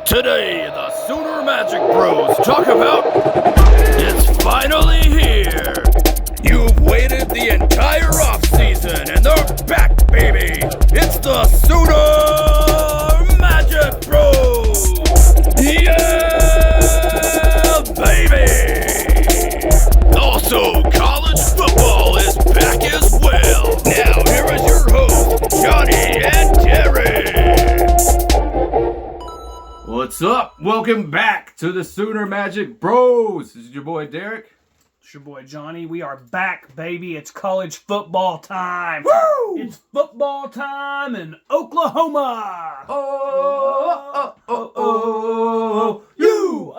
Today, the Sooner Magic Bros talk about it's finally here. You've waited the entire offseason and they're back, baby. It's the Sooner Magic Bros. Yeah, baby. Also, college football is back as well. Now, here is your host, Johnny and Terry. What's up? Welcome back to the Sooner Magic Bros. This is your boy Derek. It's your boy Johnny. We are back, baby. It's college football time. Woo! It's football time in Oklahoma. You.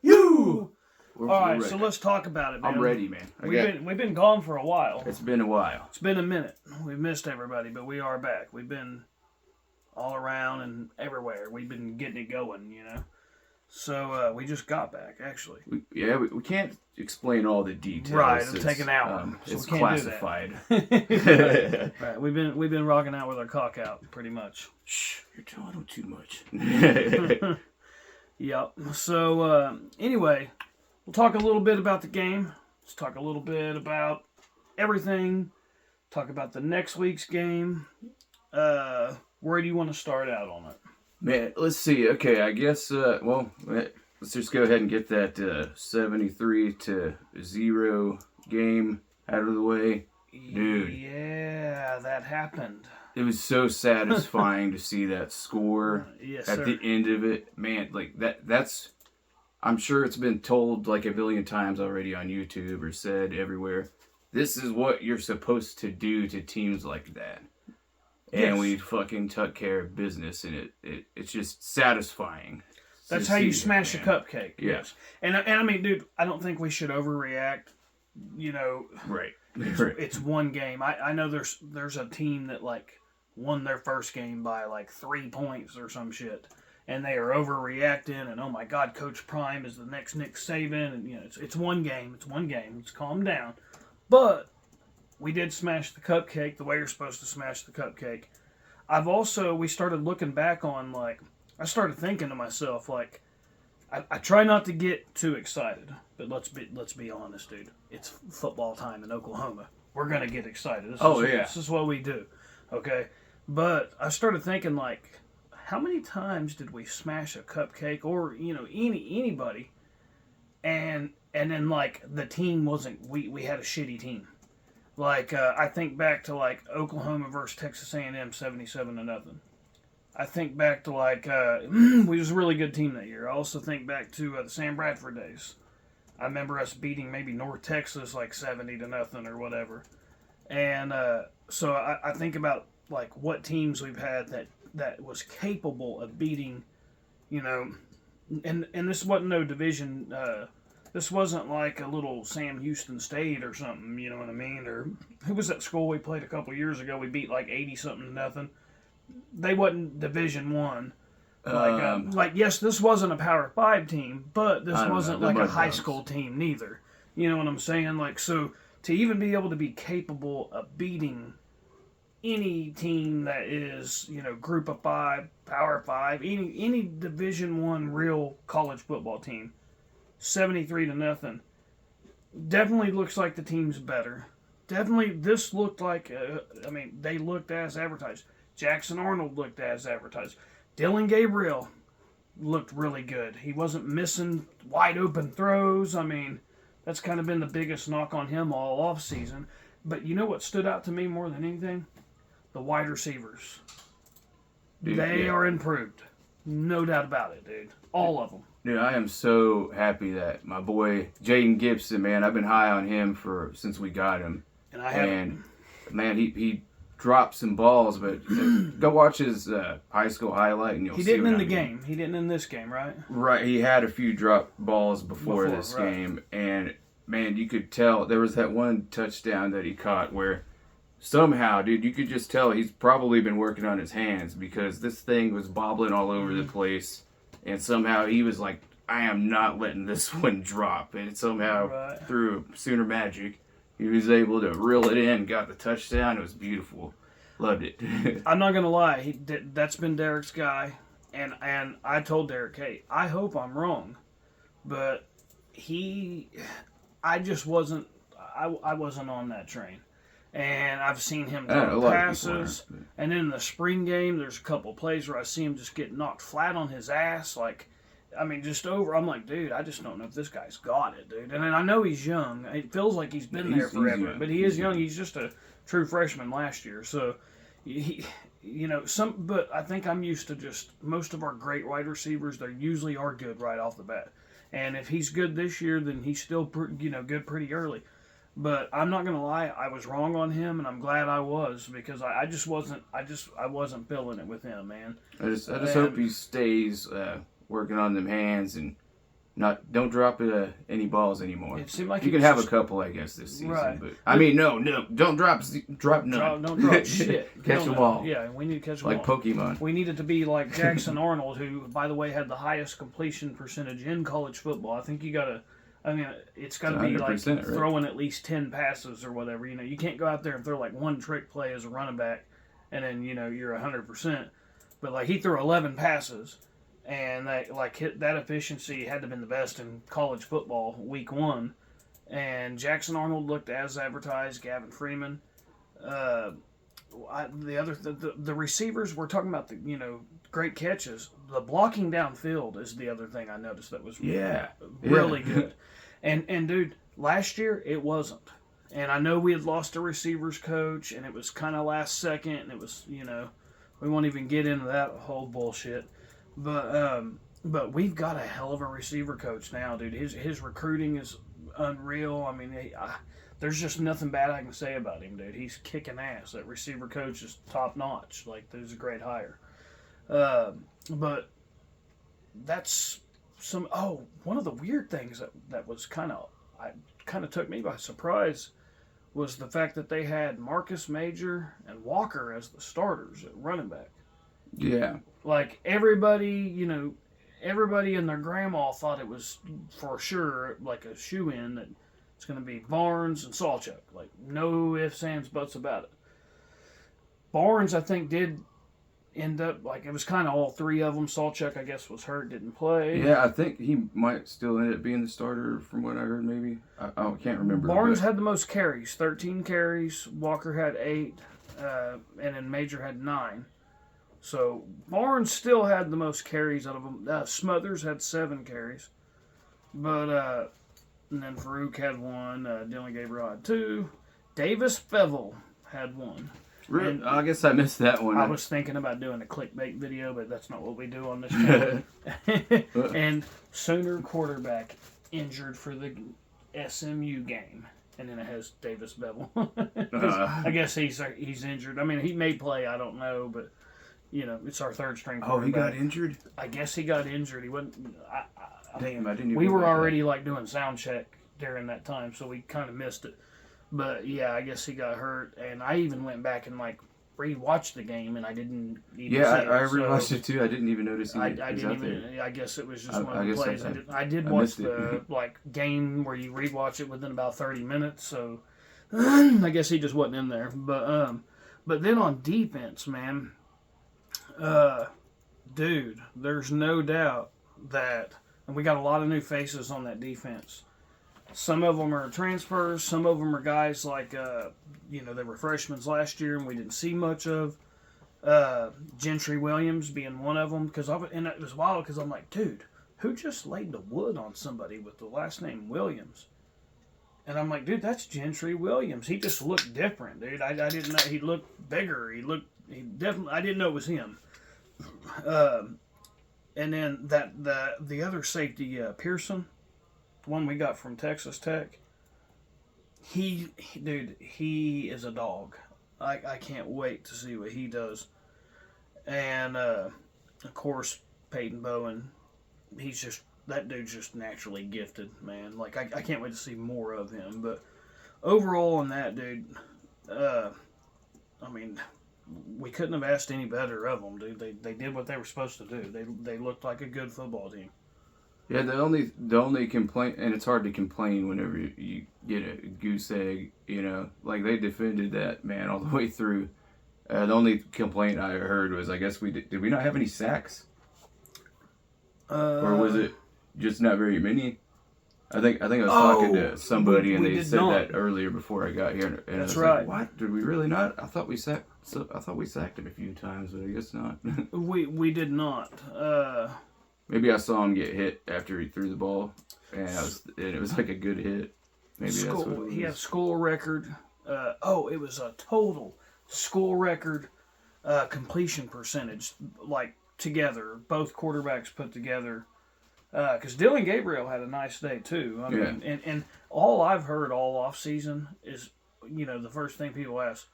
You. All right, so let's talk about it, man. I'm ready, man. We've been gone for a while. It's been a while. It's been a minute. We've missed everybody, but we are back. We've been all around and everywhere. We've been getting it going, you know. So we just got back, actually. We can't explain all the details. Right, it'll take an hour. So it's we can't classified. do that. Right, we've been rocking out with our cock out, pretty much. Shh, you're telling them too much. Yep. So anyway, we'll talk a little bit about the game. Let's talk a little bit about everything. Talk about the next week's game. Where do you want to start out on it? Man, let's see. Okay, I guess, let's just go ahead and get that 73-0 game out of the way. Dude. Yeah, that happened. It was so satisfying to see that score Yes, at sir. the end of it. Man, like that's I'm sure it's been told like a billion times already on YouTube or said everywhere. This is what you're supposed to do to teams like that. And Yes. we fucking took care of business, and it's just satisfying. That's to how you see smash a man. cupcake. Yeah. Yes. And I mean, dude, I don't think we should overreact. You know, Right. it's one game. I know there's a team that like won their first game by like 3 points or some shit, and they are overreacting. And oh my God, Coach Prime is the next Nick Saban. And you know, it's one game. It's one game. Let's calm down. But we did smash the cupcake the way you're supposed to smash the cupcake. We started looking back on, like, I started thinking to myself, like, I try not to get too excited, but let's be honest, dude. It's football time in Oklahoma. We're gonna get excited. This is what we do, okay? But I started thinking, like, how many times did we smash a cupcake, or you know, anybody, and then like the team wasn't. We had a shitty team. Like, I think back to, like, Oklahoma versus Texas A&M, 77-0. I think back to, like, we was a really good team that year. I also think back to the Sam Bradford days. I remember us beating maybe North Texas, like, 70-0 or whatever. And so I think about, like, what teams we've had that was capable of beating, you know, and this wasn't no division. This wasn't like a little Sam Houston State or something, you know what I mean? Or who was that school we played a couple years ago? We beat like 80-something-0. They wasn't Division One. Like yes, this wasn't a Power 5 team, but this wasn't like a high school team neither. You know what I'm saying? Like, so to even be able to be capable of beating any team that is, you know, Group of 5, Power 5, any Division One real college football team. 73-0. Definitely looks like the team's better. Definitely, this looked like, they looked as advertised. Jackson Arnold looked as advertised. Dylan Gabriel looked really good. He wasn't missing wide open throws. I mean, that's kind of been the biggest knock on him all off season. But you know what stood out to me more than anything? The wide receivers. Dude, They are improved. No doubt about it, dude. All of them. Dude, I am so happy that my boy Jaden Gibson, man, I've been high on him since we got him. And I have. And man, he dropped some balls, but go watch his high school highlight and you'll see. He didn't what in I the mean. game. He didn't in this game, right? Right, he had a few drop balls before this right. game, and man, you could tell there was that one touchdown that he caught where somehow, dude, you could just tell he's probably been working on his hands because this thing was bobbling all over the place. And somehow he was like, I am not letting this one drop. And somehow, through Sooner Magic, he was able to reel it in, got the touchdown. It was beautiful. Loved it. I'm not gonna lie. That's been Derek's guy, and I told Derek, hey, I hope I'm wrong, but I just wasn't. I wasn't on that train, and I've seen him throw passes, and in the spring game, there's a couple plays where I see him just get knocked flat on his ass, like. I mean, just over. I'm like, dude, I just don't know if this guy's got it, dude. And I know he's young. It feels like he's been there forever, but he is young. He's just a true freshman last year, so But I think I'm used to just most of our great wide receivers. They usually are good right off the bat, and if he's good this year, then he's still good pretty early. But I'm not gonna lie, I was wrong on him, and I'm glad I was because I just wasn't. I wasn't feeling it with him, man. I just hope he stays. Working on them hands and don't drop any balls anymore. It seemed like you can have a couple, I guess, this season. Right. But I mean, no, don't drop none. Don't drop shit. Catch them all. Yeah, we need to catch them all. Like Pokemon. We need it to be like Jackson Arnold, who, by the way, had the highest completion percentage in college football. I think it's got to be like right? throwing at least 10 passes or whatever. You can't go out there and throw like one trick play as a running back, and then you're 100%. But like he threw 11 passes. And that efficiency had to have been the best in college football week 1. And Jackson Arnold looked as advertised. Gavin Freeman. The receivers, we're talking about the great catches. The blocking downfield is the other thing I noticed that was really good. And dude, last year it wasn't. And I know we had lost a receivers coach, and it was kind of last second, and it was we won't even get into that whole bullshit. But we've got a hell of a receiver coach now, dude. His recruiting is unreal. I mean, there's just nothing bad I can say about him, dude. He's kicking ass. That receiver coach is top notch. Like, there's a great hire. But that's one of the weird things that was kind of took me by surprise was the fact that they had Marcus Major and Walker as the starters at running back. Yeah. Like, everybody and their grandma thought it was for sure like a shoe-in that it's going to be Barnes and Sawchuk. Like, no ifs, ands, buts about it. Barnes, I think, did end up, like, it was kind of all three of them. Sawchuk, I guess, was hurt, didn't play. Yeah, I think he might still end up being the starter from what I heard, maybe. I can't remember. Barnes had the most carries, 13 carries. Walker had 8, and then Major had 9. So, Barnes still had the most carries out of them. Smothers had 7 carries. But, and then Farouk had 1. Dylan Gabriel had 2. Davis Fevel had 1. Really? I guess I missed that one. I was thinking about doing a clickbait video, but that's not what we do on this channel. And Sooner quarterback injured for the SMU game. And then it has Davis Bevel. I guess he's injured. I mean, he may play, I don't know, but... it's our third string quarterback. Oh, he got injured? I guess he got injured. He wasn't. Damn, I didn't even. We were already like doing sound check during that time, so we kind of missed it. But yeah, I guess he got hurt, and I even went back and like rewatched the game, and I didn't even. Yeah, I rewatched it too. I didn't even notice he I was didn't out even. there. I guess it was just one of the plays. I did I watch the game where you rewatch it within about 30 minutes, so I guess he just wasn't in there. But then on defense, man. Dude, there's no doubt that, and we got a lot of new faces on that defense. Some of them are transfers. Some of them are guys like, they were freshmen last year and we didn't see much of. Gentry Williams being one of them. And it was wild because I'm like, dude, who just laid the wood on somebody with the last name Williams? And I'm like, dude, that's Gentry Williams. He just looked different, dude. I didn't know. He looked bigger. I didn't know it was him. And then the other safety, Pearson, the one we got from Texas Tech, he is a dog. I can't wait to see what he does. And, of course, Peyton Bowen, that dude's just naturally gifted, man. Like, I can't wait to see more of him. But overall on that, dude, we couldn't have asked any better of them, dude. They did what they were supposed to do. They looked like a good football team. Yeah, the only complaint, and it's hard to complain whenever you get a goose egg, like they defended that, man, all the way through. The only complaint I heard was, I guess did we not have any sacks? Or was it just not very many? I think I was talking to somebody and they said that earlier before I got here. And That's I was right. like, what? Did we really not? I thought we sacked him a few times, but I guess not. We did not. Maybe I saw him get hit after he threw the ball, and it was like a good hit. Maybe that's what it was. He had a school record. It was a total school record completion percentage, like together, both quarterbacks put together. Because Dylan Gabriel had a nice day too. I mean, and all I've heard all off season is, the first thing people ask,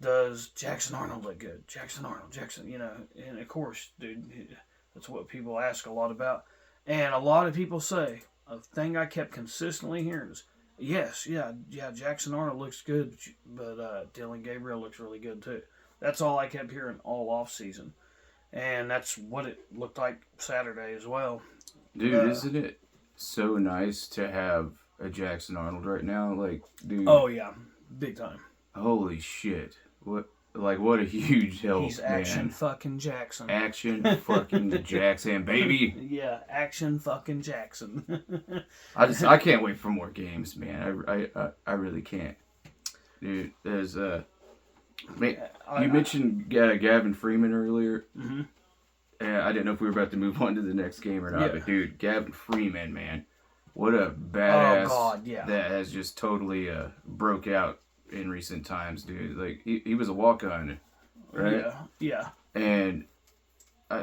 does Jackson Arnold look good? Jackson, and of course, dude, that's what people ask a lot about. And a lot of people say, a thing I kept consistently hearing is, Jackson Arnold looks good, but Dylan Gabriel looks really good too. That's all I kept hearing all off season. And that's what it looked like Saturday as well. Dude, isn't it so nice to have a Jackson Arnold right now? Like, dude. Oh, yeah. Big time. Holy shit. What a huge help, He's Action fucking Jackson. Action fucking Jackson, baby. Yeah, Action fucking Jackson. I can't wait for more games, man. I really can't. Dude, there's you mentioned Gavin Freeman earlier. Mm-hmm. I didn't know if we were about to move on to the next game or not, but dude, Gavin Freeman, man, what a badass that has just totally broke out in recent times, dude. Like, he was a walk-on, right? Yeah. And,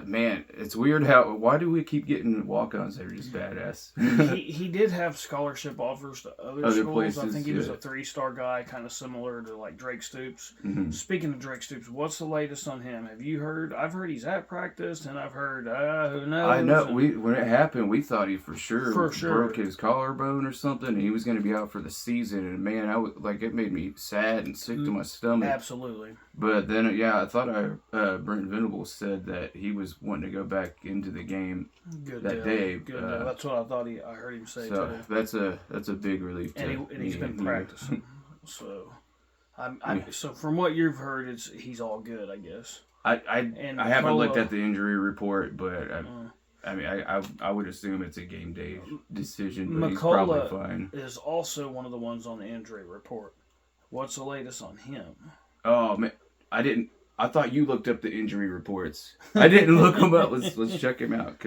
man, it's weird why do we keep getting walk-ons that are just badass? he did have scholarship offers to other schools. Places, I think he was a 3-star guy, kind of similar to like Drake Stoops. Mm-hmm. Speaking of Drake Stoops, what's the latest on him? Have you heard? I've heard he's at practice, and I've heard who knows. I know. When it happened, we thought he for sure broke his collarbone or something, and he was going to be out for the season. And man, it made me sad and sick to my stomach. Absolutely. But then, I thought Brent Venables said that he was wanting to go back into the game day. Good deal. That's what I heard him say too. That's a big relief. And he's been practicing. So, so from what you've heard, he's all good, I guess. I haven't looked at the injury report, but I would assume it's a game day decision. But he's probably fine. Is also one of the ones on the injury report. What's the latest on him? Oh man, I thought you looked up the injury reports. I didn't look them up. Let's check him out.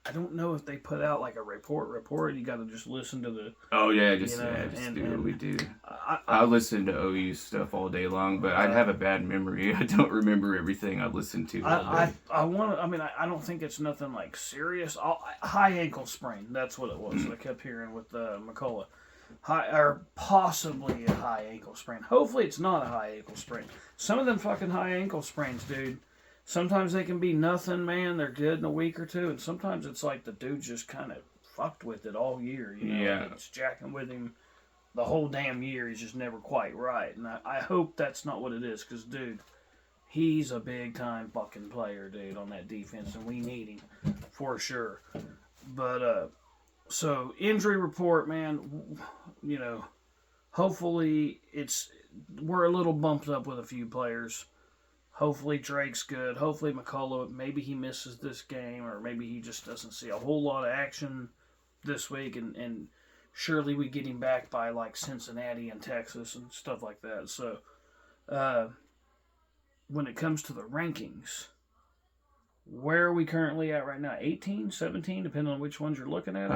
I don't know if they put out like a report. You got to just listen to the. Oh yeah, just do what we do. I listen to OU stuff all day long, but I'd have a bad memory. I don't remember everything I listened to. I don't think it's nothing like serious. High ankle sprain. That's what it was. I kept hearing with McCullough. Possibly a high ankle sprain. Hopefully it's not a high ankle sprain. Some of them fucking high ankle sprains, dude. Sometimes they can be nothing, man. They're good in a week or two, and sometimes it's like the dude's just kind of fucked with it all year. Yeah. It's jacking with him the whole damn year. He's just never quite right, and I hope that's not what it is, because, dude, he's a big-time fucking player, dude, on that defense, and we need him for sure. But, so, injury report, man, hopefully we're a little bumped up with a few players. Hopefully Drake's good. Hopefully McCullough, maybe he misses this game, or maybe he just doesn't see a whole lot of action this week, and surely we get him back by, like, Cincinnati and Texas and stuff like that. So, when it comes to the rankings, where are we currently at right now? 18, 17, depending on which ones you're looking at?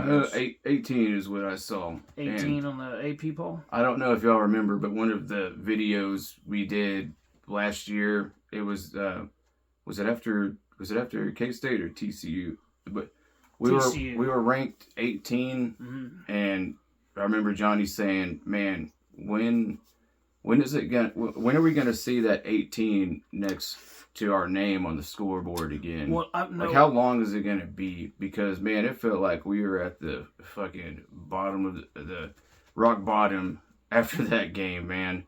18 is what I saw. 18 on the AP poll? I don't know if y'all remember, but one of the videos we did last year, it was it after K-State or TCU? But we were ranked 18, and I remember Johnny saying, "Man, when are we gonna see that 18 next to our name on the scoreboard again? Well, like, how long is it gonna be? Because, man, it felt like we were at the fucking bottom of the rock bottom after that game, man.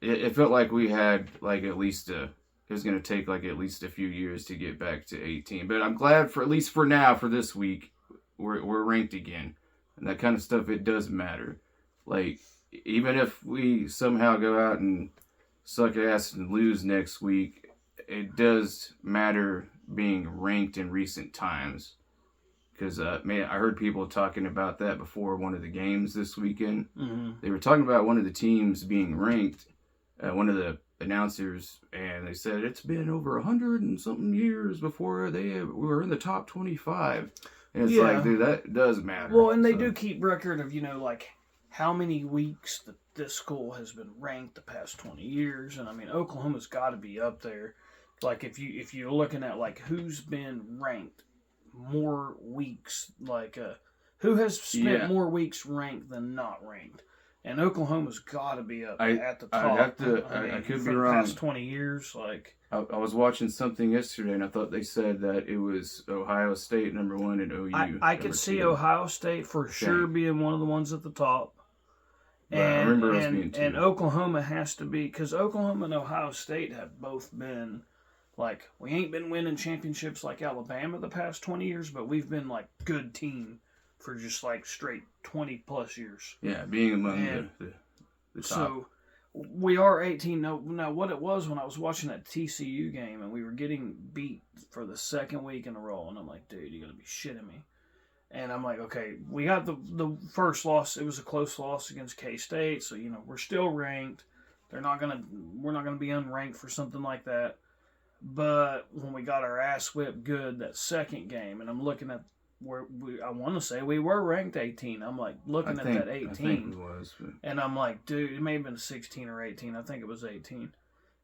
It felt like we had like at least it was gonna take like at least a few years to get back to 18. But I'm glad for at least for now, for this week, we're ranked again, and that kind of stuff, it does matter. Like, even if we somehow go out and suck ass and lose next week, it does matter being ranked in recent times. Because, man, I heard people talking about that before one of the games this weekend. Mm-hmm. They were talking about one of the teams being ranked, one of the announcers, and they said it's been over 100 and something years before they were in the top 25. And it's like, dude, that does matter. Well, and they do keep record of, like, how many weeks that this school has been ranked the past 20 years. And, I mean, Oklahoma's got to be up there. Like, if you're looking at, like, who's been ranked more weeks, like who has spent more weeks ranked than not ranked, and Oklahoma's got to be up at the top. I could be wrong. The past 20 years, like I was watching something yesterday, and I thought they said that it was Ohio State number 1 and OU. I could see Ohio State for sure being one of the ones at the top. And, I remember us being 2. And Oklahoma has to be, because Oklahoma and Ohio State have both been. Like, we ain't been winning championships like Alabama the past 20 years, but we've been, like, good team for just, like, straight 20-plus years. Yeah, being among the top. So, we are 18. Now, what it was when I was watching that TCU game, and we were getting beat for the second week in a row, and I'm like, dude, you gotta be shitting me. And I'm like, okay, we got the first loss. It was a close loss against K-State, so, we're still ranked. We're not gonna be unranked for something like that. But when we got our ass whipped good that second game, and I'm looking at where I want to say we were ranked 18. I'm like looking at that 18. I think it was. But... And I'm like, dude, it may have been 16 or 18. I think it was 18.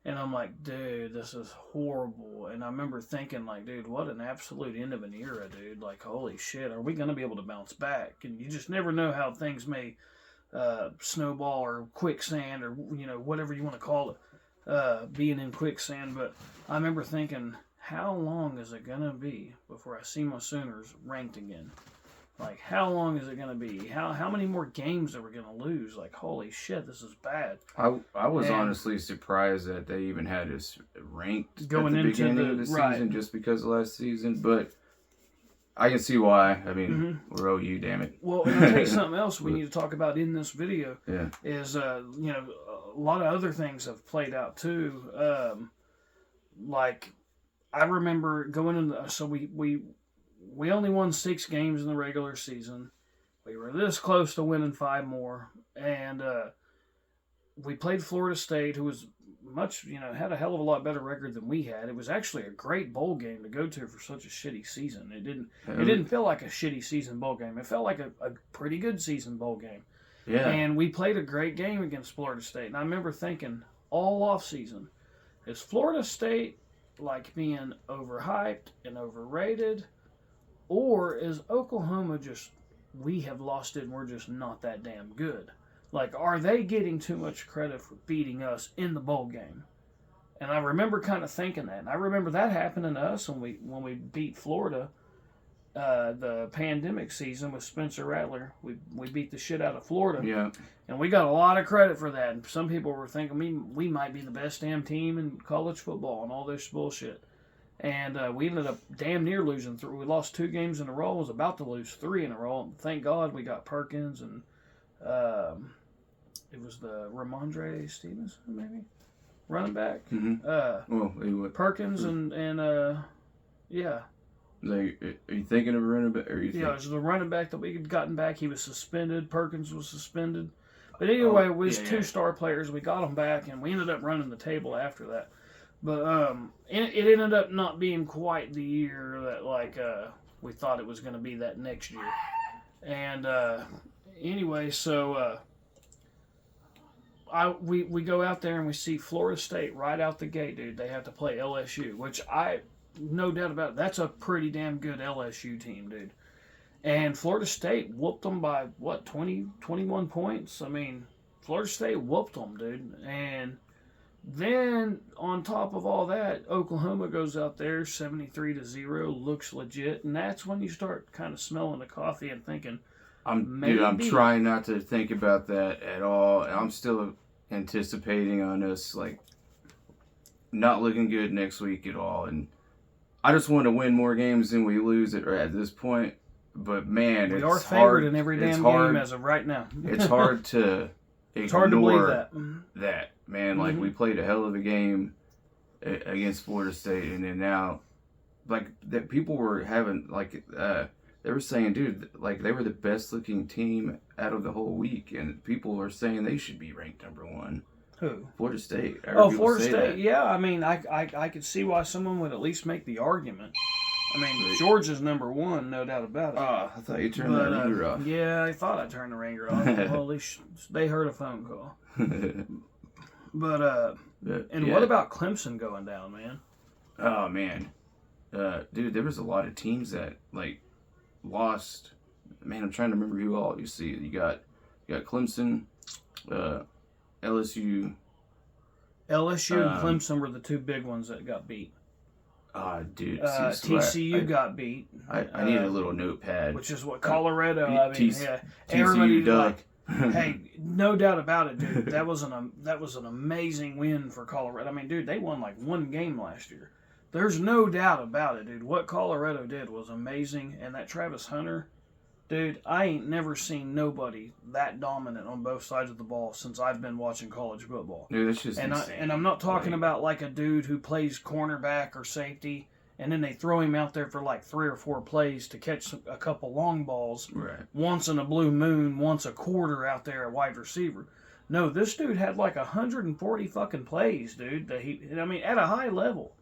And I'm like, dude, this is horrible. And I remember thinking, like, dude, what an absolute end of an era, dude. Like, holy shit, are we going to be able to bounce back? And you just never know how things may snowball or quicksand or, whatever you want to call it. Being in quicksand, but I remember thinking, how long is it gonna be before I see my Sooners ranked again? Like, how long is it gonna be? How many more games are we gonna lose? Like, holy shit, this is bad. I was honestly surprised that they even had us ranked going at the into beginning of the season just because of last season, but I can see why. I mean, we're OU, damn it. Well, and I'll tell you something else we need to talk about in this video is, a lot of other things have played out too. Like, I remember going in, so we only won 6 games in the regular season. We were this close to winning 5 more. And we played Florida State, who was had a hell of a lot better record than we had. It was actually a great bowl game to go to for such a shitty season. It didn't feel like a shitty season bowl game. It felt like a pretty good season bowl game. Yeah. And we played a great game against Florida State. And I remember thinking all off season, is Florida State like being overhyped and overrated, or is Oklahoma just, we have lost it and we're just not that damn good? Like, are they getting too much credit for beating us in the bowl game? And I remember kind of thinking that. And I remember that happening to us when we beat Florida the pandemic season with Spencer Rattler. We beat the shit out of Florida. Yeah. And we got a lot of credit for that. And some people were thinking we might be the best damn team in college football and all this bullshit. And we ended up damn near losing 3. We lost 2 games in a row. Was about to lose 3 in a row. And thank God we got Perkins and it was the Ramondre Stevenson, maybe, running back. Mm-hmm. Perkins and yeah. Like, are you thinking of a running back? Or it was the running back that we had gotten back. He was suspended. Perkins was suspended. But anyway, it was 2 star players. We got them back, and we ended up running the table after that. But it ended up not being quite the year that we thought it was going to be that next year. And anyway, so we go out there and we see Florida State right out the gate, dude. They have to play LSU, which no doubt about it, that's a pretty damn good LSU team, dude. And Florida State whooped them by, 21 points? I mean, Florida State whooped them, dude. And then, on top of all that, Oklahoma goes out there 73-0, looks legit. And that's when you start kind of smelling the coffee and thinking, I'm trying not to think about that at all. I'm still anticipating on us, like, not looking good next week at all. And I just want to win more games than we lose at this point. But, man, we are favored in every damn game as of right now. It's hard to it's hard to believe that man, like we played a hell of a game against Florida State, and then now, like that people were having like they were saying, dude, like they were the best looking team out of the whole week, and people are saying they should be ranked #1. Who? Florida State. Florida State. That. Yeah, I mean, I could see why someone would at least make the argument. I mean, Georgia's #1, no doubt about it. I thought you turned that ringer off. Yeah, I thought I turned the ringer off. Well, at least they heard a phone call. But what about Clemson going down, man? Oh man, dude, there was a lot of teams that like lost. Man, I'm trying to remember who all you see. You got Clemson, LSU. LSU and Clemson were the two big ones that got beat. Dude, TCU got beat. I need a little notepad. Which is what Colorado. I mean, yeah, TCU duck. Hey, no doubt about it, dude. That was an amazing win for Colorado. I mean, dude, they won like one game last year. There's no doubt about it, dude. What Colorado did was amazing, and that Travis Hunter, dude, I ain't never seen nobody that dominant on both sides of the ball since I've been watching college football. Dude, that's just and I'm not talking about like a dude who plays cornerback or safety, and then they throw him out there for like 3 or 4 plays to catch a couple long balls. Right. Once in a blue moon, once a quarter out there at wide receiver. No, this dude had like 140 fucking plays, dude. At a high level.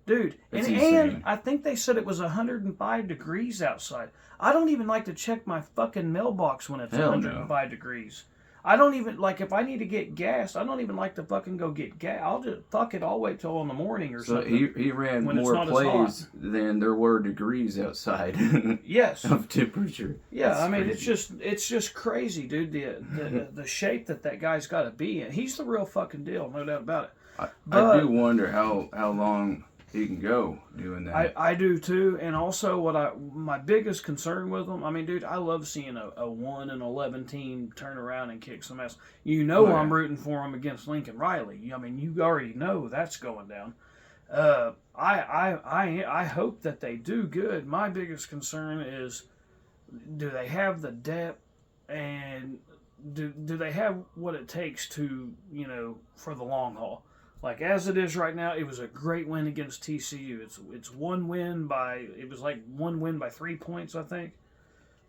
Dude, and I think they said it was 105 degrees outside. I don't even like to check my fucking mailbox when it's 105 degrees. I don't even, like, if I need to get gas, I don't even like to fucking go get gas. I'll just, I'll wait till in the morning or something. He ran more plays than there were degrees outside. Yes. Of temperature. Yeah, that's crazy. It's just crazy, dude. The shape that guy's got to be in. He's the real fucking deal, no doubt about it. I do wonder how long he can go doing that. I do too, and also my biggest concern with him. I mean, dude, I love seeing a 1-11 team turn around and kick some ass. I'm rooting for him against Lincoln Riley. I mean, you already know that's going down. I hope that they do good. My biggest concern is, do they have the depth, and do they have what it takes to for the long haul? Like, as it is right now, it was a great win against TCU. It's one win by 3 points, I think.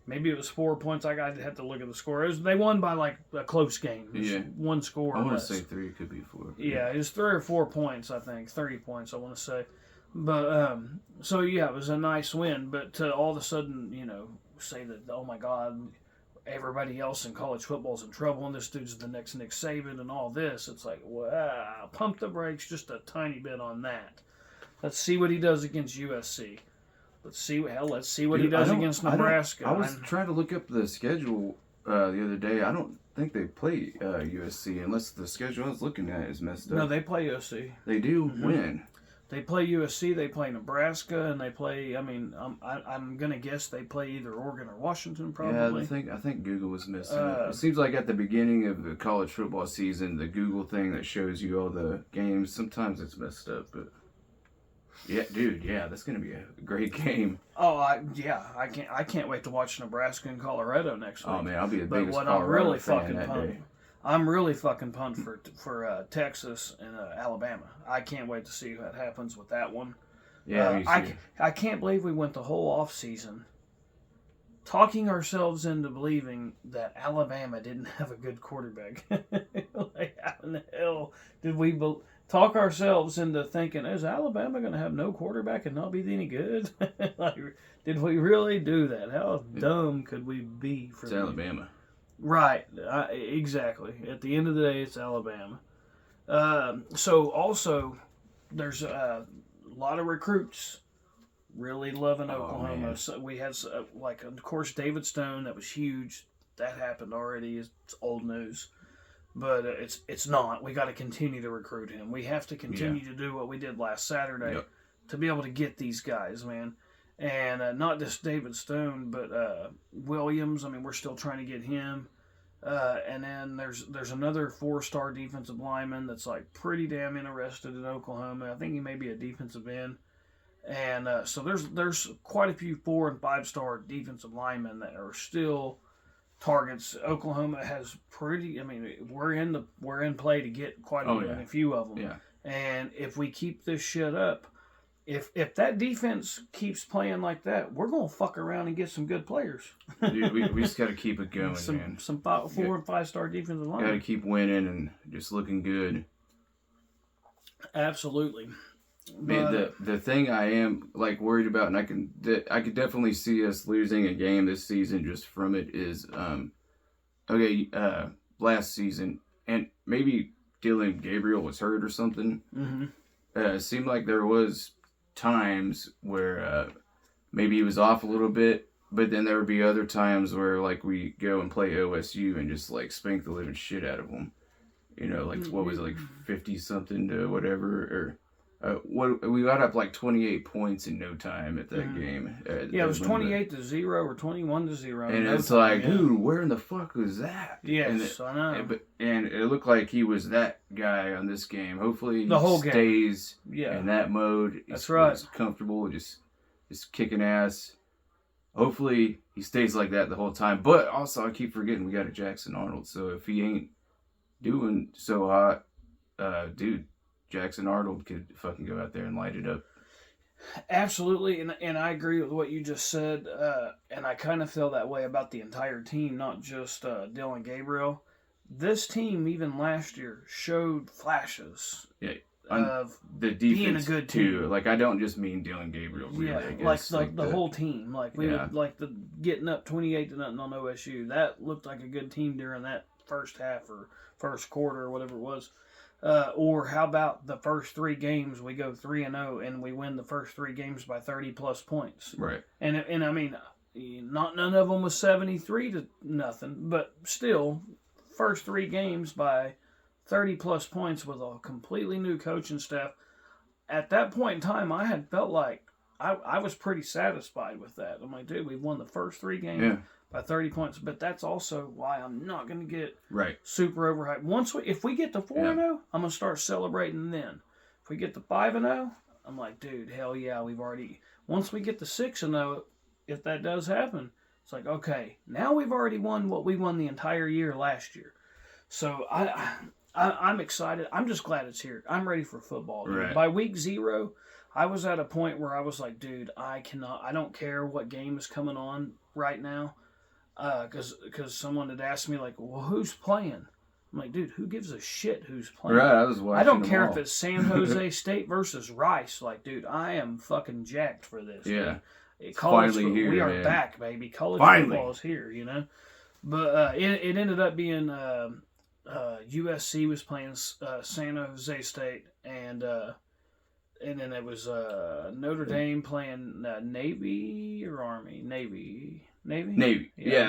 Maybe it was 4 points. I had to look at the score. They won by, like, a close game. One score I or want less. to say 3, it could be 4. Yeah, it was 3 or 4 points, I think. 30 points, I want to say. But, so, yeah, it was a nice win. But to all of a sudden, say that, oh, my God, everybody else in college football's in trouble, and this dude's the next Nick Saban and all this. It's like, wow, pump the brakes just a tiny bit on that. Let's see what he does against USC. Let's see what he does against Nebraska. I was trying to look up the schedule the other day. I don't think they play USC unless the schedule I was looking at is messed up. No, they play USC. They do win. They play USC, they play Nebraska, and they play, I'm going to guess they play either Oregon or Washington, probably. Yeah, I think Google was messing up. It seems like at the beginning of the college football season, the Google thing that shows you all the games, sometimes it's messed up. But, yeah, dude, that's going to be a great game. Oh, I can't wait to watch Nebraska and Colorado next week. Oh, man, I'll be the biggest Colorado fan that day. I'm really fucking pumped for Texas and Alabama. I can't wait to see what happens with that one. Yeah, I can't believe we went the whole off season talking ourselves into believing that Alabama didn't have a good quarterback. Like, how in the hell did we talk ourselves into thinking, is Alabama going to have no quarterback and not be any good? Like, did we really do that? How dumb could we be? It's Alabama. Right, exactly. At the end of the day, it's Alabama. So also, there's a lot of recruits really loving Oklahoma. Man. So we had, of course, David Stone. That was huge. That happened already. It's old news. But it's not. We got to continue to recruit him. We have to continue to do what we did last Saturday to be able to get these guys, man. And not just David Stone, but Williams. I mean, we're still trying to get him. And then there's another 4-star defensive lineman that's like pretty damn interested in Oklahoma. I think he may be a defensive end. And so there's quite a few 4- and 5-star defensive linemen that are still targets. Oklahoma has pretty. I mean, we're in play to get quite a few of them. Yeah. And if we keep this shit up, if that defense keeps playing like that, we're gonna fuck around and get some good players. Dude, we just got to keep it going, man. Some 4 and 5 star defensive line. Got to keep winning and just looking good. Absolutely. Man, the thing I am like worried about, and I could definitely see us losing a game this season just from it is, last season, and maybe Dylan Gabriel was hurt or something. Mm-hmm. It seemed like there was times where maybe he was off a little bit, but then there would be other times where like we go and play OSU and just like spank the living shit out of them. You know, like what was it, like 50 something to whatever, or. We got up like 28 points in no time at that game. Yeah, it was 28-0 or 21-0. And it's like, dude, where in the fuck was that? Yes, I know. And it looked like he was that guy on this game. Hopefully the whole he stays game. in that mode. That's right. He's comfortable, just kicking ass. Hopefully he stays like that the whole time. But also, I keep forgetting we got a Jackson Arnold. So if he ain't doing so hot, dude, Jackson Arnold could fucking go out there and light it up. Absolutely, and I agree with what you just said, and I kind of feel that way about the entire team, not just Dylan Gabriel. This team, even last year, showed flashes of the defense being a good too. team. Like, I don't just mean Dylan Gabriel. Really, yeah, I guess. like the whole team. Like we would, like the getting up 28-0 on OSU. That looked like a good team during that first half or first quarter or whatever it was. Or how about the first 3 games we go 3-0 and we win the first 3 games by 30 plus points. Right. And I mean, none of them was 73-0, but still, first 3 games by 30 plus points with a completely new coaching staff. At that point in time, I had felt like I was pretty satisfied with that. I'm like, dude, we've won the first 3 games. By 30 points, but that's also why I'm not going to get super overhyped. If we get to 4-0, I'm going to start celebrating then. If we get to 5-0, I'm like, dude, hell yeah, we've already. Once we get to 6-0, if that does happen, it's like, okay, now we've already won what we won the entire year last year. So I'm excited. I'm just glad it's here. I'm ready for football. Right. By week 0, I was at a point where I was like, dude, I don't care what game is coming on right now. Because someone had asked me, like, well, who's playing? I'm like, dude, who gives a shit who's playing? Right, I was watching. I don't care if it's San Jose State versus Rice. Like, dude, I am fucking jacked for this. Yeah. College finally here, we are man. back, baby. College football is here, you know? But it ended up being USC was playing San Jose State, and then it was Notre Dame playing Navy or Army? Navy. Yeah,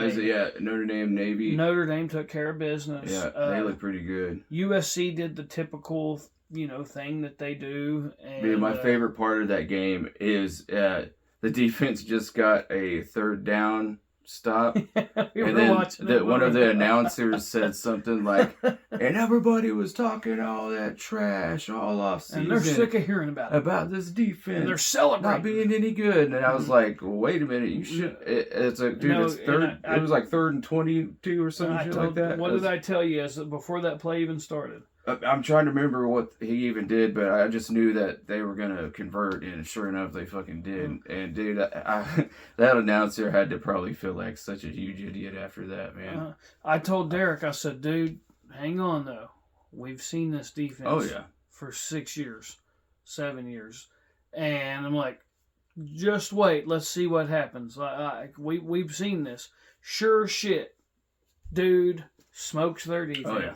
Navy. Notre Dame, Navy. Notre Dame took care of business. Yeah, they look pretty good. USC did the typical, thing that they do. And, dude, my favorite part of that game is the defense just got a 3rd down stop. And then one of the announcers said something like, and everybody was talking all that trash all off season. And they're sick of hearing about this defense. And they're celebrating. Not being any good. And I was like, wait a minute, you should. It's third. It was like 3rd and 22 or something like that. What did I tell you before that play even started? I'm trying to remember what he even did, but I just knew that they were going to convert, and sure enough, they fucking did. And, dude, that announcer had to probably feel like such a huge idiot after that, man. I told Derek, I said, dude, hang on, though. We've seen this defense for 6 years, 7 years. And I'm like, just wait. Let's see what happens. We've seen this. Sure shit. Dude smokes their defense. Oh, yeah.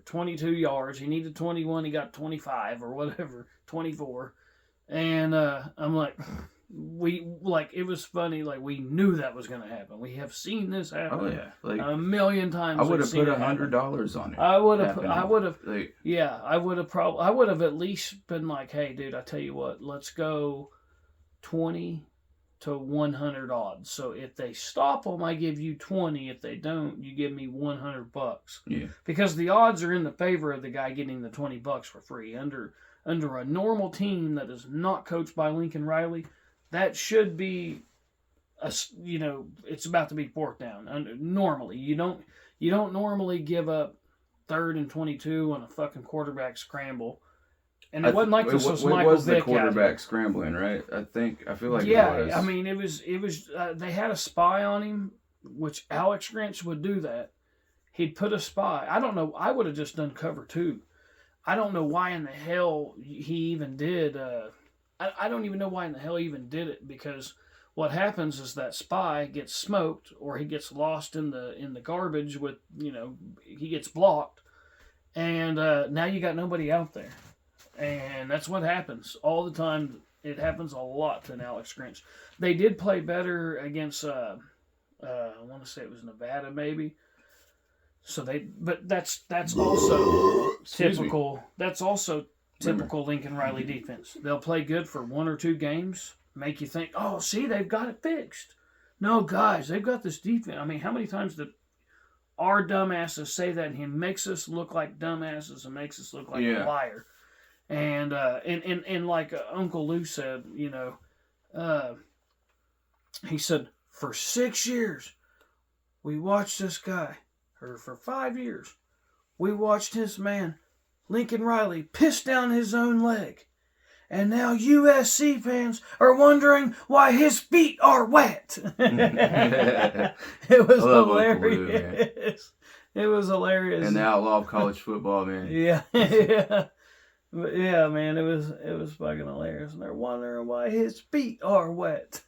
22 yards. He needed 21. He got 25 or whatever, 24. And I'm like, it was funny. Like, we knew that was going to happen. We have seen this happen. Oh yeah, like a million times. I would have put $100 on it. I would have at least been like, hey, dude, I tell you what, let's go 20 to 100 odds. So if they stop them, I give you 20. If they don't, you give me $100. Yeah. Because the odds are in the favor of the guy getting the $20 for free. Under a normal team that is not coached by Lincoln Riley, that should be it's about to be fourth down. Normally, you don't normally give up 3rd and 22 on a fucking quarterback scramble. And it wasn't like this was Michael was the Vick quarterback scrambling, right? I feel like yeah, it was. I mean, it was. They had a spy on him, which Alex Grinch would do that. He'd put a spy. I don't know. I would have just done cover 2. I don't know why in the hell he even did. I don't even know why in the hell he even did it, because what happens is that spy gets smoked, or he gets lost in the garbage with, he gets blocked, and now you got nobody out there. And that's what happens all the time. It happens a lot to an Alex Grinch. They did play better against, I want to say it was Nevada, maybe. But that's also typical. That's also typical Lincoln Riley defense. They'll play good for 1 or 2 games, make you think, oh, see, they've got it fixed. No, guys, they've got this defense. I mean, how many times did our dumbasses say that, and he makes us look like dumbasses and makes us look like a liar? And like Uncle Lou said, he said, for 6 years, we watched this guy, or for 5 years, we watched this man, Lincoln Riley, piss down his own leg. And now USC fans are wondering why his feet are wet. It was hilarious. It was hilarious. And the outlaw of college football, man. Yeah, yeah. But yeah, man, it was fucking hilarious. And they're wondering why his feet are wet.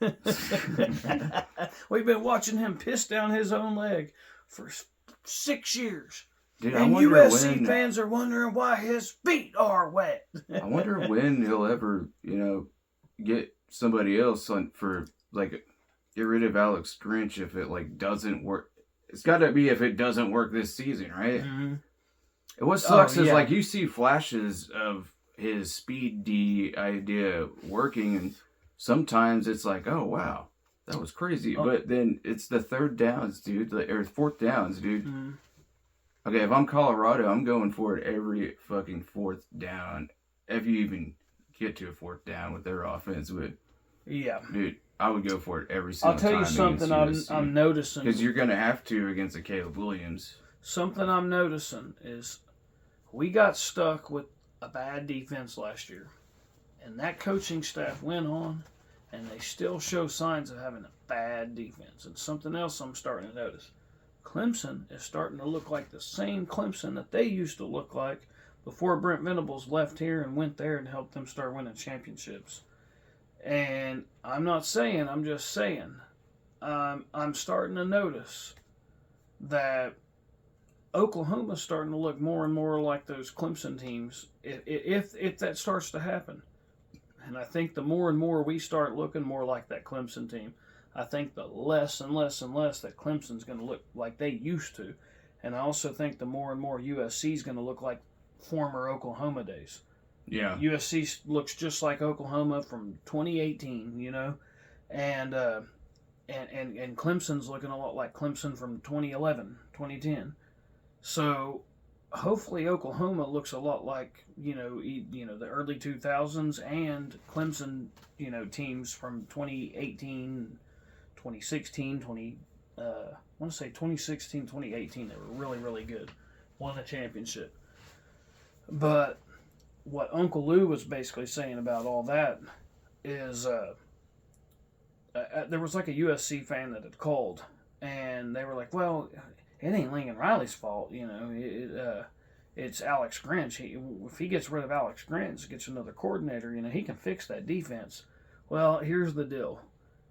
We've been watching him piss down his own leg for 6 years. Dude, and USC fans are wondering why his feet are wet. I wonder when he'll ever, get somebody else for, like, get rid of Alex Grinch if it, like, doesn't work. It's got to be if it doesn't work this season, right? Mm-hmm. And what sucks is, like, you see flashes of his speed D idea working, and sometimes it's like, oh, wow, that was crazy. Oh. But then it's the 3rd downs, dude, or 4th downs, dude. Mm-hmm. Okay, if I'm Colorado, I'm going for it every fucking 4th down. If you even get to a 4th down with their offense, dude, I would go for it every single time. I'll tell you something I'm noticing. Because you're going to have to against a Caleb Williams. Something I'm noticing is we got stuck with a bad defense last year. And that coaching staff went on, and they still show signs of having a bad defense. And something else I'm starting to notice. Clemson is starting to look like the same Clemson that they used to look like before Brent Venables left here and went there and helped them start winning championships. And I'm not saying, I'm just saying, I'm starting to notice that Oklahoma's starting to look more and more like those Clemson teams if that starts to happen. And I think the more and more we start looking more like that Clemson team, I think the less and less and less that Clemson's going to look like they used to. And I also think the more and more USC is going to look like former Oklahoma days. Yeah. USC looks just like Oklahoma from 2018, and Clemson's looking a lot like Clemson from 2011, 2010. So hopefully Oklahoma looks a lot like, the early 2000s and Clemson, teams from 2018, 2016, I want to say 2016, 2018, they were really, really good. Won a championship. But what Uncle Lou was basically saying about all that is there was like a USC fan that had called, and they were like, well, it ain't Lincoln Riley's fault, it's Alex Grinch. If he gets rid of Alex Grinch, gets another coordinator, he can fix that defense. Well, here's the deal.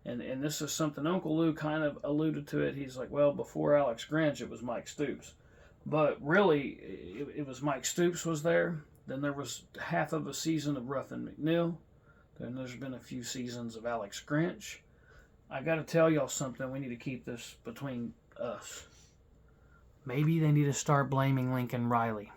And this is something Uncle Lou kind of alluded to it. He's like, well, before Alex Grinch, it was Mike Stoops. But really, it was Mike Stoops was there. Then there was half of a season of Ruffin McNeil. Then there's been a few seasons of Alex Grinch. I got to tell y'all something. We need to keep this between us. Maybe they need to start blaming Lincoln Riley.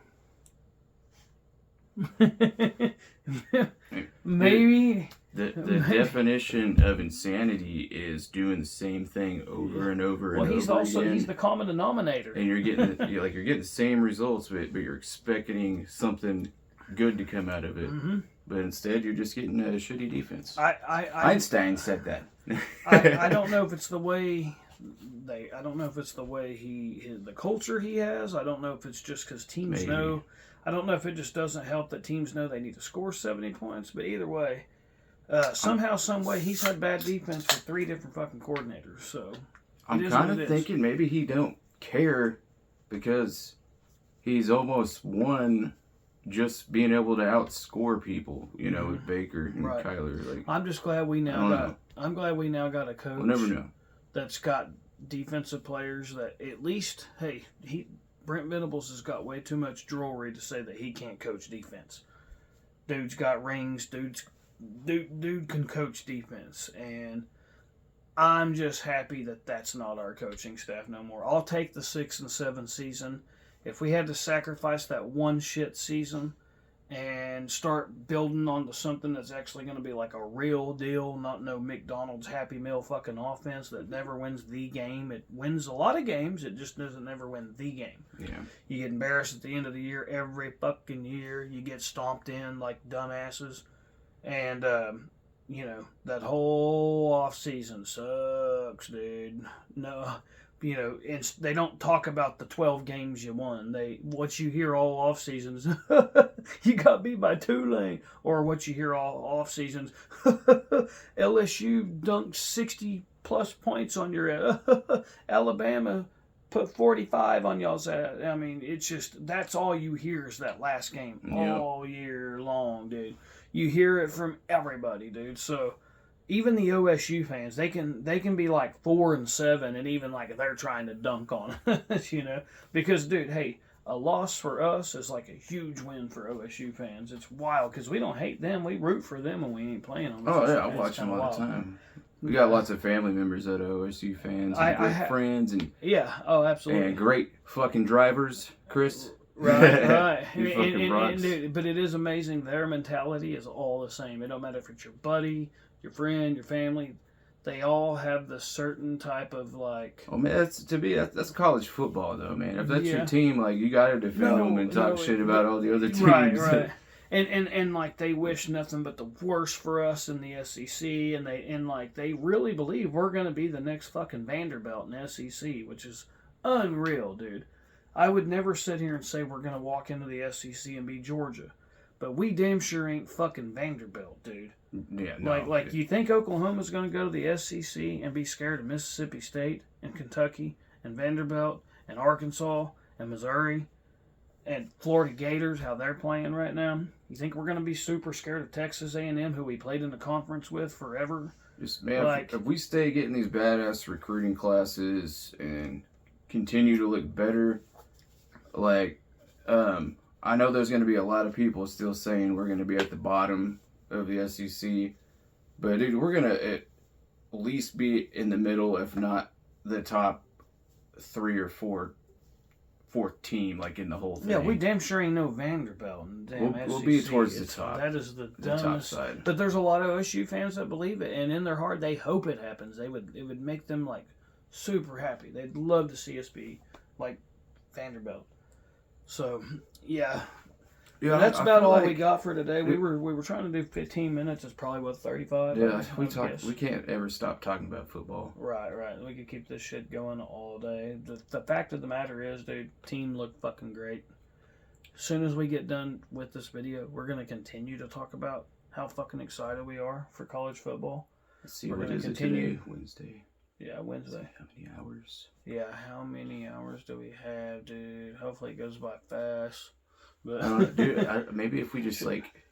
Maybe. The definition of insanity is doing the same thing over and over and over again. He's the common denominator. And you're getting the same results, but you're expecting something good to come out of it. Mm-hmm. But instead, you're just getting a shitty defense. I Einstein said that. I don't know if it's the way I don't know if it's the way the culture he has. I don't know if it's just because teams Maybe. know. I don't know if it just doesn't help that teams know they need to score 70 points. But either way, somehow, some way, he's had bad defense for 3 different fucking coordinators. So I'm kind of thinking maybe he don't care because he's almost won just being able to outscore people, with Baker and Right. Kyler. Like, I'm just glad we now got. I'm glad we now got a coach. we'll never know. That's got defensive players that at least, hey, Brent Venables has got way too much jewelry to say that he can't coach defense. Dude's got rings. Dude can coach defense, and I'm just happy that that's not our coaching staff no more. I'll take the 6 and 7 season. If we had to sacrifice that one shit season and start building onto something that's actually going to be like a real deal, not no McDonald's Happy Meal fucking offense that never wins the game. It wins a lot of games, it just doesn't never win the game. Yeah. You get embarrassed at the end of the year every fucking year. You get stomped in like dumbasses. And, that whole off season sucks, dude. No, and they don't talk about the 12 games you won. What you hear all off seasons, you got beat by Tulane, or what you hear all off seasons, LSU dunked 60 plus points on your Alabama. Put 45 on y'all's ass. I mean, it's just, that's all you hear is that last game all year long, dude. You hear it from everybody, dude. So even the OSU fans, they can be like 4 and 7, and even like they're trying to dunk on us, because, dude, hey, a loss for us is like a huge win for OSU fans. It's wild because we don't hate them. We root for them when we ain't playing them. Oh, yeah, I watch them all the time. We got lots of family members that are OSU fans, and great friends, and absolutely, and great fucking drivers, Chris. Right. You fucking rocks. But it is amazing. Their mentality is all the same. It don't matter if it's your buddy, your friend, your family. They all have the certain type of like. Oh man, that's college football though, man. If that's your team, like you gotta defend them and talk shit about all the other teams. Right. And like they wish nothing but the worst for us in the SEC, and they really believe we're gonna be the next fucking Vanderbilt in the SEC, which is unreal, dude. I would never sit here and say we're gonna walk into the SEC and be Georgia, but we damn sure ain't fucking Vanderbilt, dude. Yeah, no. Like you think Oklahoma's gonna go to the SEC and be scared of Mississippi State and Kentucky and Vanderbilt and Arkansas and Missouri and Florida Gators, how they're playing right now? You think we're gonna be super scared of Texas A&M, who we played in the conference with forever? Just, man, if we stay getting these badass recruiting classes and continue to look better, I know there's going to be a lot of people still saying we're going to be at the bottom of the SEC, but dude, we're going to at least be in the middle, if not the top 3 or 4 team, like in the whole thing. Yeah, we damn sure ain't no Vanderbilt. We'll be towards the top. That is the top dumbest. side. But there's a lot of OSU fans that believe it, and in their heart, they hope it happens. It would make them like super happy. They'd love to see us be like Vanderbilt. So yeah, that's about all we got for today. We were trying to do 15 minutes. It's probably what 35. Yeah, we can't ever stop talking about football. Right. We could keep this shit going all day. The fact of the matter is, dude, team looked fucking great. As soon as we get done with this video, we're gonna continue to talk about how fucking excited we are for college football. Let's see, what is it today? Wednesday. Yeah, Wednesday. How many hours? Yeah, how many hours do we have, dude? Hopefully it goes by fast. But dude, maybe if we just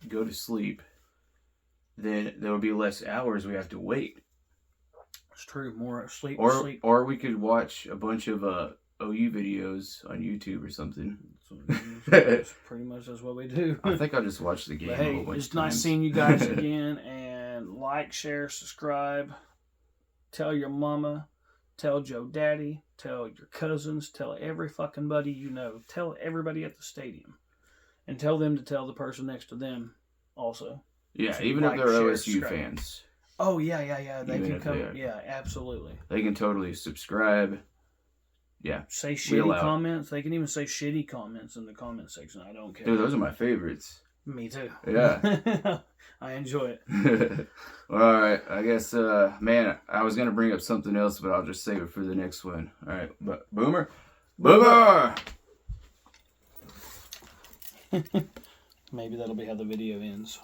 go to sleep, then there will be less hours we have to wait. It's true, more sleep. Or we could watch a bunch of OU videos on YouTube or something. That's pretty much that's what we do. I think I'll just watch the game. But hey, it's nice seeing you guys again. And like, share, subscribe. Tell your mama, tell Joe Daddy, tell your cousins, tell every fucking buddy you know. Tell everybody at the stadium. And tell them to tell the person next to them also. Yeah, even if they're OSU fans. Oh, yeah. They can come. Yeah, absolutely. They can totally subscribe. Yeah. Say shitty comments. They can even say shitty comments in the comment section. I don't care. Dude, those are my favorites. Me too. Yeah. I enjoy it. All right. I guess, man, I was going to bring up something else, but I'll just save it for the next one. All right. But Boomer. Boomer! Maybe that'll be how the video ends.